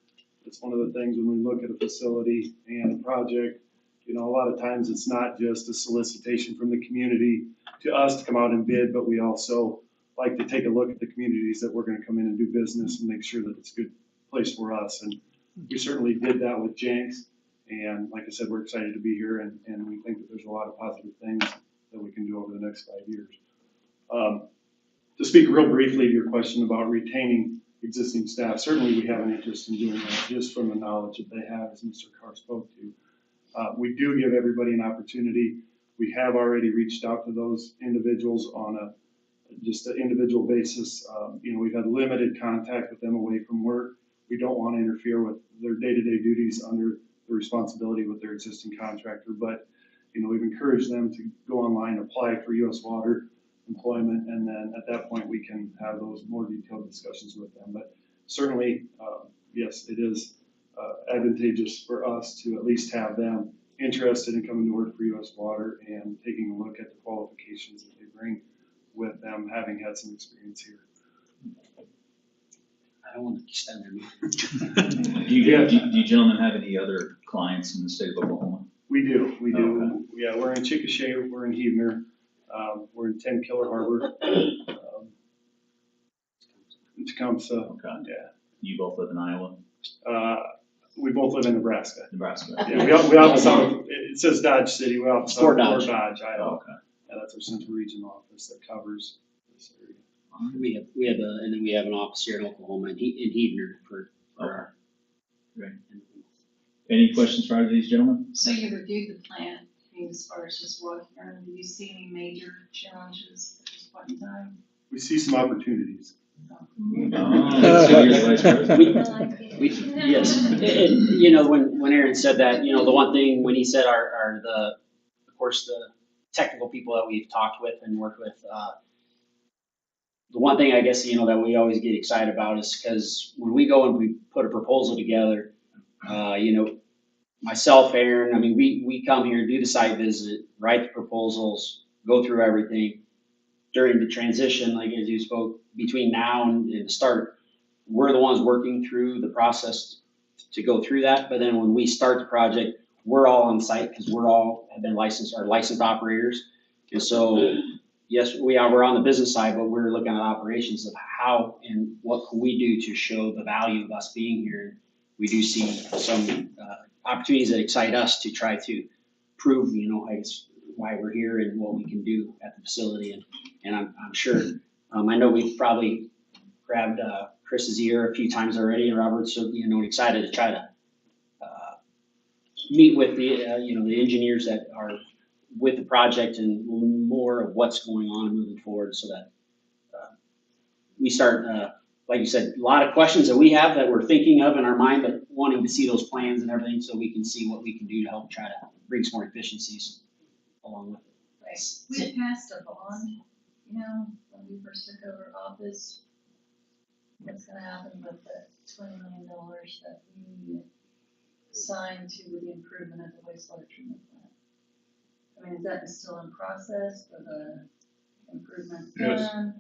It's one of the things when we look at a facility and a project, a lot of times it's not just a solicitation from the community to us to come out and bid, but we also like to take a look at the communities that we're going to come in and do business and make sure that it's a good place for us. And we certainly did that with Jenks. And like I said, we're excited to be here and we think that there's a lot of positive things that we can do over the next 5 years. To speak real briefly to your question about retaining existing staff, certainly we have an interest in doing that just from the knowledge that they have, as Mr. Carr spoke to. We do give everybody an opportunity. We have already reached out to those individuals on just an individual basis. We've had limited contact with them away from work. We don't want to interfere with their day-to-day duties under the responsibility with their existing contractor, but we've encouraged them to go online, apply for U.S. Water employment, and then at that point we can have those more detailed discussions with them. But certainly, yes, it is advantageous for us to at least have them interested in coming to work for US Water and taking a look at the qualifications that they bring with them, having had some experience here. I don't want to extend their Do you gentlemen have any other clients in the state of Oklahoma? We do. Okay. Yeah, we're in Chickasha, we're in Heavener, we're in Killer Harbor, in Tecumseh. Okay. Yeah. You both live in Iowa? We both live in Nebraska. Nebraska. Yeah, we office out of, it says Dodge City, we office out of Fort Dodge, Iowa. Okay. Yeah, that's our central region office that covers this area. We have and then we have an office here in Oklahoma in Heavener for our. Great. Any questions for either of these gentlemen? So you reviewed the plan, I mean, as far as just walking around, do you see any major challenges at this point in time? We see some opportunities. So you're the vice president? Yes, and, you know, when Aaron said that, you know, the one thing, when he said of course, the technical people that we've talked with and worked with, the one thing I guess, you know, that we always get excited about is because when we go and we put a proposal together, you know, myself, Aaron, I mean, we come here, do the site visit, write the proposals, go through everything. During the transition, like as you spoke, between now and the start, we're the ones working through the process to go through that. But then when we start the project, we're all on site because we're all have been licensed operators. And so, yes, we're on the business side, but we're looking at operations of how and what can we do to show the value of us being here. We do see some opportunities that excite us to try to prove, you know, I guess, why we're here and what we can do at the facility. And I'm sure, I know we've probably grabbed Chris's ear a few times already, and Robert's, you know, excited to try to meet with the, you know, the engineers that are with the project and more of what's going on and moving forward so that we start, like you said, a lot of questions that we have that we're thinking of in our mind, but wanting to see those plans and everything so we can see what we can do to help try to bring some more efficiencies along with it. Right, we had passed a bond, you know, when we first took over office. What's gonna happen with the $20 million that we assigned to the improvement of the wastewater treatment plant? I mean, is that still in process for the improvement Yes. plan?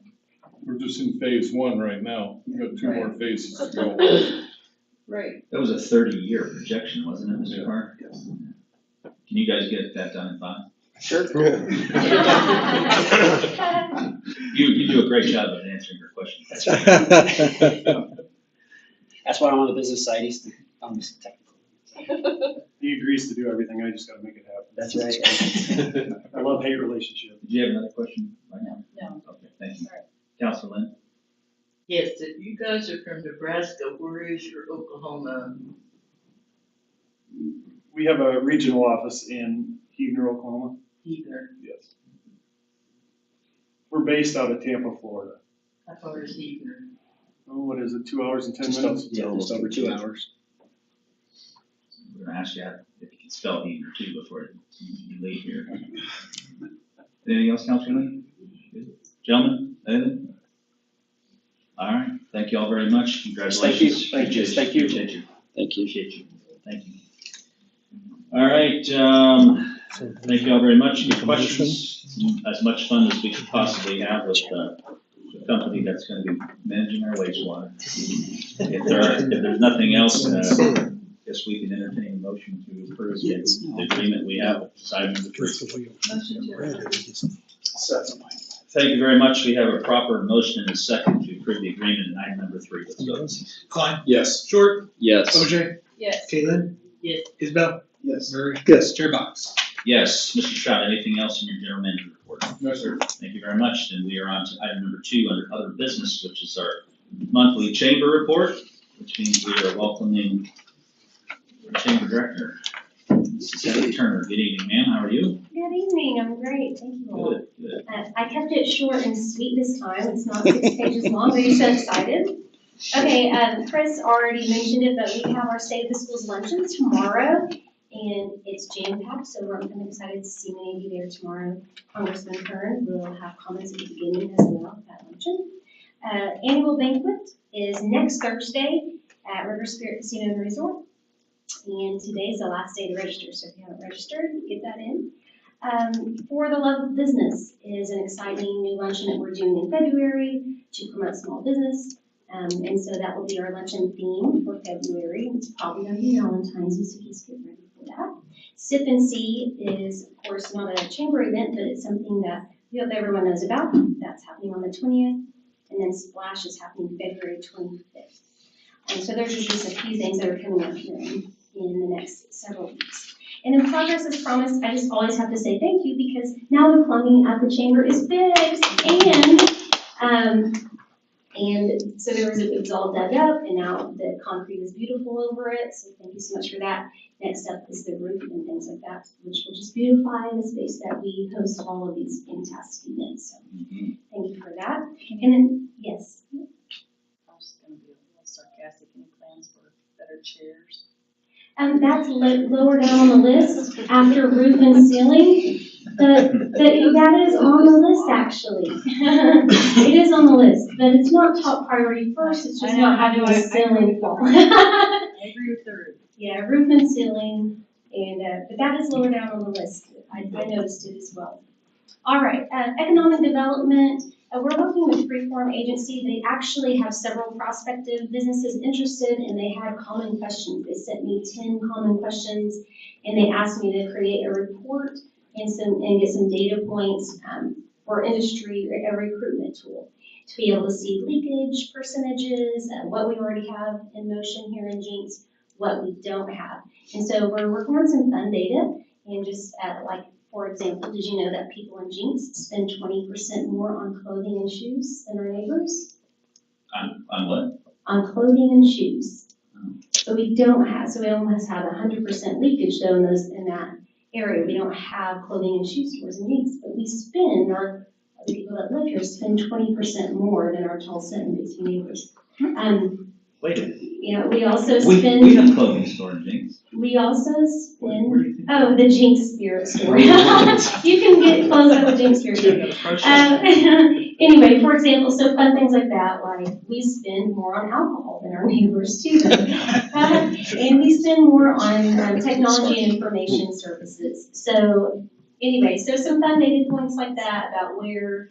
We're just in phase one right now. We've got two more phases to go. Right. That was a 30-year projection, wasn't it, Mr. Carr? Yes. Can you guys get that done in 5? Sure. You do a great job of answering your questions. That's why I'm on the business side, he's on the technical. He agrees to do everything, I just gotta make it happen. That's right. I love-hate relationship. Did you have another question right now? No. Okay, thank you. All right. Counselor Lynn? Yes, if you guys are from Nebraska, where is your Oklahoma? We have a regional office in Heavener, Oklahoma. Heavener? Yes. We're based out of Tampa, Florida. How far is Heavener? Oh, what is it, 2 hours and 10 minutes? Yeah, just over 2 hours. We're gonna ask you if you can spell Heaver too before you leave here. Anything else, Counselor Lynn? Good. Gentlemen, anything? All right, thank you all very much. Congratulations. Thank you. Appreciate you. Thank you. Appreciate you. Thank you. All right, thank you all very much. Any questions? As much fun as we could possibly have with the company that's gonna be managing our wastewater. If there's nothing else, I guess we can entertain a motion to approve the agreement we have, which is item number 3. Motion to Thank you very much. We have a proper motion and a second to approve the agreement in item number 3. Let's go. Klein? Yes. Short? Yes. OJ? Yes. Caitlin? Yes. Isabel? Yes. Murray? Yes. Chair Box? Yes, Mr. Stroud, anything else in your general manager report? No, sir. Thank you very much. And we are on to item number 2 under other business, which is our monthly chamber report, which means we are welcoming our chamber director, Mrs. Heather Turner. Good evening, ma'am. How are you? Good evening, I'm great, thank you all. Good, good. I kept it short and sweet this time, it's not 6 pages long, but you're so excited. Okay, Chris already mentioned it, but we have our State of the Schools luncheon tomorrow, and it's jam-packed, so I'm excited to see many of you there tomorrow. Congressman Kern will have comments at the beginning as well at that luncheon. Annual banquet is next Thursday at River Spirit Casino and Resort. And today's the last day to register, so if you haven't registered, get that in. For the Love of Business is an exciting new luncheon that we're doing in February to promote small business. And so that will be our luncheon theme for February. It's probably going to be Valentine's, so just get ready for that. Sip and See is, of course, not a chamber event, but it's something that we hope everyone knows about. That's happening on the 20th. And then Splash is happening February 25th. And so there's just a few things that are coming up here in the next several weeks. And in progress, as promised, I just always have to say thank you because now the plumbing at the chamber is fixed and so it was all dug up and now the concrete is beautiful over it. So thank you so much for that. Next up is the roof and things like that, which will just beautify the space that we host all of these fantastic events. So thank you for that. And then, yes. I was gonna be a little sarcastic, any plans for better chairs? That's lower down on the list after roof and ceiling. That is on the list, actually. It is on the list, but it's not top priority first. It's just not having a ceiling fall. I agree with the roof. Yeah, roof and ceiling, and but that is lower down on the list. I noticed it as well. All right, economic development. We're working with Freeform Agency. They actually have several prospective businesses interested, and they had common questions. They sent me 10 common questions, and they asked me to create a report and get some data points for industry, a recruitment tool, to be able to see leakage percentages, what we already have in motion here in Jenks, what we don't have. And so we're working on some fun data, and just like, for example, did you know that people in Jenks spend 20% more on clothing and shoes than our neighbors? On what? On clothing and shoes. So we almost have 100% leakage though in that area. We don't have clothing and shoe stores in Jenks, but we spend, the people that live here spend 20% more than our Tulsa and Bixby neighbors. Wait a minute. You know, we also spend. We have a clothing store in Jenks. We also spend, the Jenks Spirit Store. You can get clothes at the Jenks Spirit Store. Anyway, for example, so fun things like that, like we spend more on alcohol than our neighbors too. And we spend more on technology and information services. So anyway, so some fun data points like that about where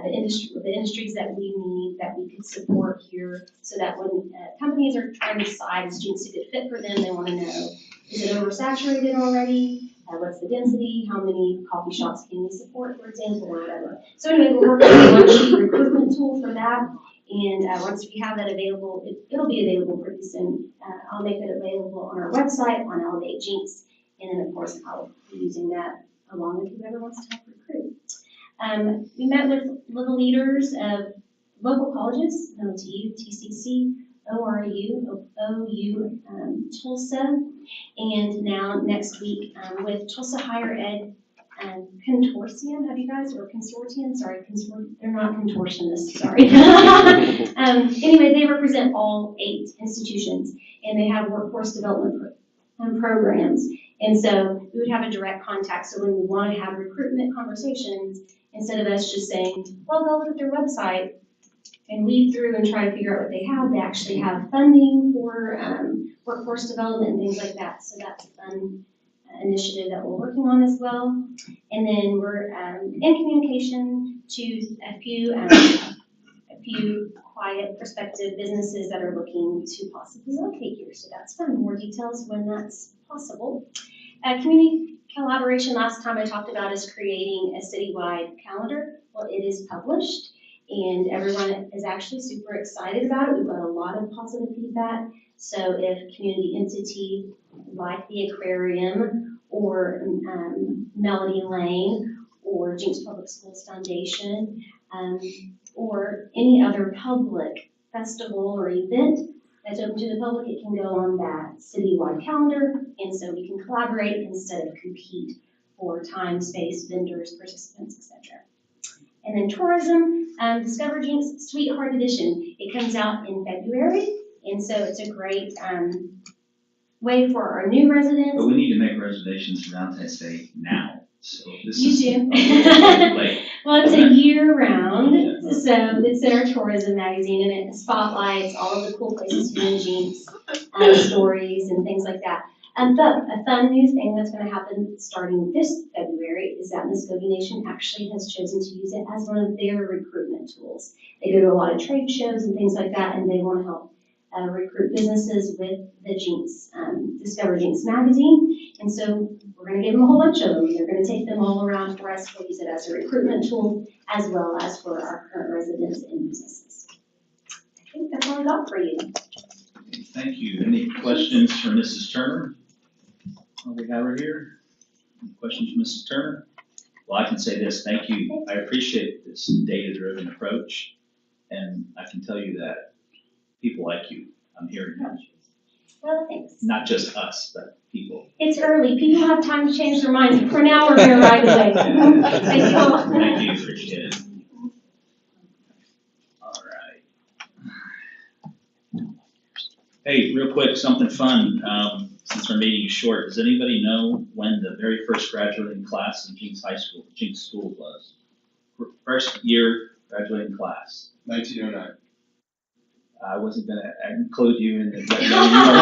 the industries that we need, that we could support here, so that when companies are trying to decide is Jenks a good fit for them, they want to know, is it oversaturated already? What's the density? How many coffee shops can we support, for example, or whatever. So anyway, we're working on a one-sheet recruitment tool for that, and once we have that available, it'll be available pretty soon. I'll make it available on our website, on Elevate Jenks, and then of course I'll be using that along with whoever wants to help recruit. We met with the leaders of local colleges, OTU, TCC, ORU, OU, Tulsa, and now next week with Tulsa Higher Ed Consortium. Have you guys, or consortium? Sorry, they're not contortionists, sorry. Anyway, they represent all 8 institutions, and they have workforce development programs. And so we would have a direct contact. So when we want to have recruitment conversations, instead of us just saying, well, go look at their website and weed through and try to figure out what they actually have funding for workforce development and things like that. So that's a fun initiative that we're working on as well. And then we're in communication to a few quiet prospective businesses that are looking to possibly locate here. So that's fun. More details when that's possible. Community collaboration, last time I talked about is creating a citywide calendar. Well, it is published and everyone is actually super excited about it. We've got a lot of positive feedback. So if community entity like the aquarium or Melody Lane or Jenks Public Schools Foundation or any other public festival or event that's open to the public, it can go on that citywide calendar, and so we can collaborate instead of compete for time, space, vendors, participants, etc. And then tourism, Discover Jenks Sweetheart Edition. It comes out in February, and so it's a great way for our new residents. But we need to make reservations for Valentine's Day now. So this You is do. late. Well, it's a year-round, so it's in our tourism magazine, and it spotlights all of the cool places here in Jenks, stories and things like that. But a fun new thing that's gonna happen starting this February is that Muskogee Nation actually has chosen to use it as one of their recruitment tools. They go to a lot of trade shows and things like that, and they wanna help recruit businesses with the Jenks, Discover Jenks magazine. And so we're gonna give them a whole bunch of them. They're gonna take them all around for us. We'll use it as a recruitment tool as well as for our current residents and businesses. I think that's all I got for you. Thank you. Any questions for Mrs. Turner? While we have her here? Any questions for Mrs. Turner? Well, I can say this, thank you. I appreciate this data-driven approach. And I can tell you that people like you. I'm hearing that. Well, thanks. Not just us, but people. It's early. People have time to change their minds. For now, we're here right away. Thank you all. Thank you, appreciate it. All right. Hey, real quick, something fun, since our meeting is short. Does anybody know when the very first graduating class in Jenks School was? First year graduating class. 1909. I wasn't gonna include you in it, but no, you were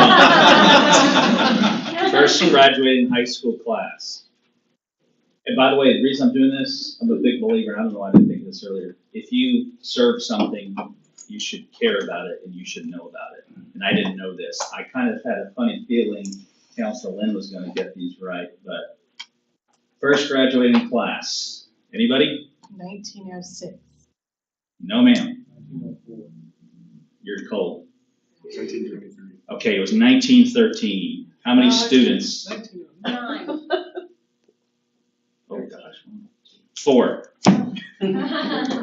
wrong. First graduating high school class. And by the way, the reason I'm doing this, I'm a big believer, I don't know why I didn't think of this earlier. If you serve something, you should care about it and you should know about it. And I didn't know this. I kind of had a funny feeling Councilor Lynn was gonna get these right, but first graduating class. Anybody? 1906. No, ma'am. You're cold. 1933. Okay, it was 1913. How many students? 9. Oh, gosh. 4.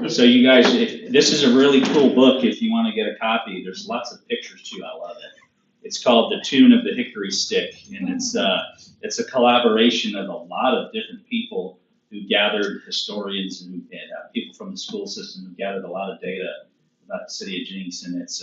So you guys, this is a really cool book if you want to get a copy. There's lots of pictures too. I love it. It's called The Tune of the Hickory Stick, and it's a collaboration of a lot of different people who gathered, historians and people from the school system who gathered a lot of data about the city of Jenks, and it's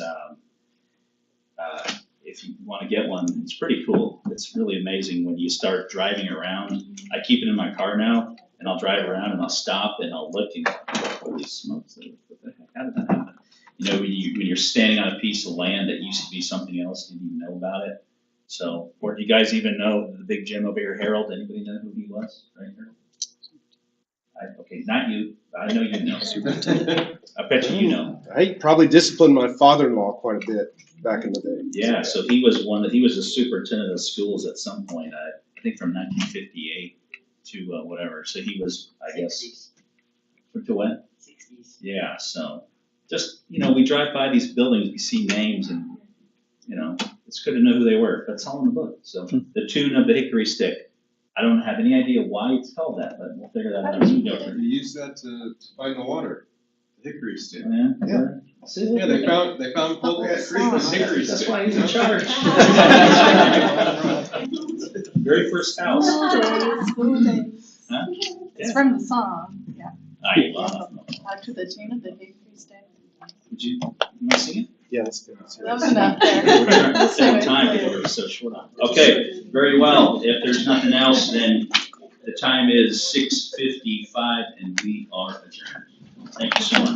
if you want to get one, it's pretty cool. It's really amazing when you start driving around. I keep it in my car now, and I'll drive around and I'll stop and I'll look and go, holy smokes, what the heck, how did that happen? You know, when you're standing on a piece of land that used to be something else, you didn't even know about it. So, or do you guys even know the big Jim over here, Harold? Anybody know who he was? Right, Harold? Okay, not you. I know you know. I bet you know. I probably disciplined my father-in-law quite a bit back in the day. Yeah, so he was he was a superintendent of schools at some point, I think from 1958 to whatever. So he was, I guess, to when? 60s. Yeah, so just, we drive by these buildings, we see names and, it's good to know who they were. That's all in the book. So The Tune of the Hickory Stick. I don't have any idea why it's called that, but we'll figure that out as we go through. You use that to find the water, the hickory stick. Yeah. Yeah, they found Polecat Creek with hickory stick. That's why he's in charge. Very first house. Huh? It's from the song, yeah. I love it. After the tune of the Hickory Stick. Would you want to sing it? Yeah, that's good. That was enough there. We're trying to time before we're so short on. Okay, very well. If there's nothing else, then the time is 6:55 and we are adjourned. Thank you so much.